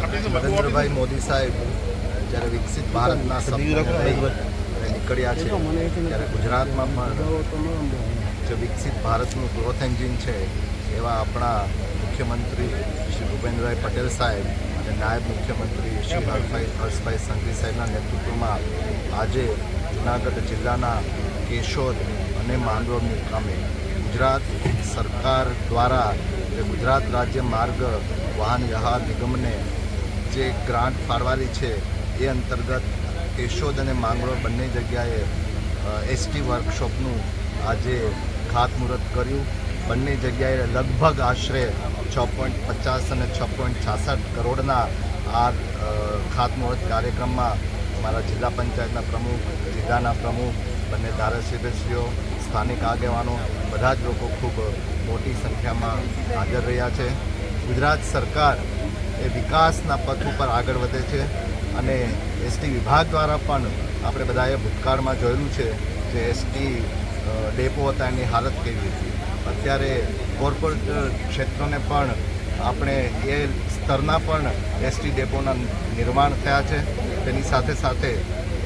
નરેન્દ્રભાઈ મોદી સાહેબ જ્યારે વિકસિત ભારતના સપનાને લઈ નીકળ્યા છે ત્યારે ગુજરાતમાં પણ જે વિકસિત ભારતનું ગ્રોથ એન્જિન છે એવા આપણા મુખ્યમંત્રી શ્રી ભૂપેન્દ્રભાઈ પટેલ સાહેબ અને નાયબ મુખ્યમંત્રી શ્રી હર્ષભાઈ સંઘવી સાહેબના નેતૃત્વમાં આજે જૂનાગઢ જિલ્લાના કેશોદ અને માંગરોળ મુકામે ગુજરાત સરકાર દ્વારા ગુજરાત રાજ્ય માર્ગ વાહન વ્યવહાર નિગમને જે ગ્રાન્ટ ફાળવાલી છે એ અંતર્ગત કેશોદ અને માંગરોળ બંને જગ્યાએ એસટી વર્કશોપનું આજે ખાતમુહૂર્ત કર્યું. બંને જગ્યાએ લગભગ આશરે 6.50 અને 6.66 કરોડના આ ખાતમુહૂર્ત કાર્યક્રમમાં અમારા જિલ્લા પંચાયતના પ્રમુખ, જિલ્લાના પ્રમુખ, બંને ધારાસભ્યશ્રીઓ, સ્થાનિક આગેવાનો બધા જ લોકો ખૂબ મોટી સંખ્યામાં હાજર રહ્યા છે. ગુજરાત સરકાર એ વિકાસના પથ ઉપર આગળ વધે છે અને એસટી વિભાગ દ્વારા પણ આપણે બધાએ ભૂતકાળમાં જોયેલું છે જે એસટી ડેપો હતા એની હાલત કેવી હતી. અત્યારે કોર્પોરેટ ક્ષેત્રોને પણ આપણે એ સ્તરના પણ એસટી ડેપોના નિર્માણ થયા છે. તેની સાથે સાથે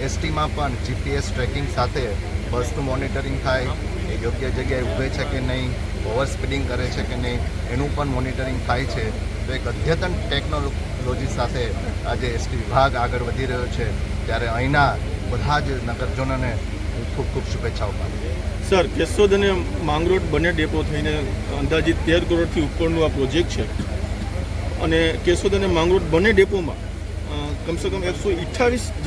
એસટીમાં પણ જીપીએસ ટ્રેકિંગ સાથે બસનું મોનિટરિંગ થાય, એ યોગ્ય જગ્યાએ ઊભે છે કે નહીં, ઓવર સ્પીડિંગ કરે છે કે નહીં, એનું પણ મોનિટરિંગ થાય છે. તો એક અદ્યતન ટેકનોલોજી સાથે આજે એસટી વિભાગ આગળ વધી રહ્યો છે ત્યારે અહીંના બધા જ નગરજનોને હું ખૂબ ખૂબ શુભેચ્છાઓ પાઠવું છું. સર, કેશોદ અને માંગરોળ બંને ડેપો થઈને અંદાજિત 13 કરોડથી ઉપરનું આ પ્રોજેક્ટ છે અને કેશોદ અને માંગરોળ બંને ડેપોમાં કમસે કમ 128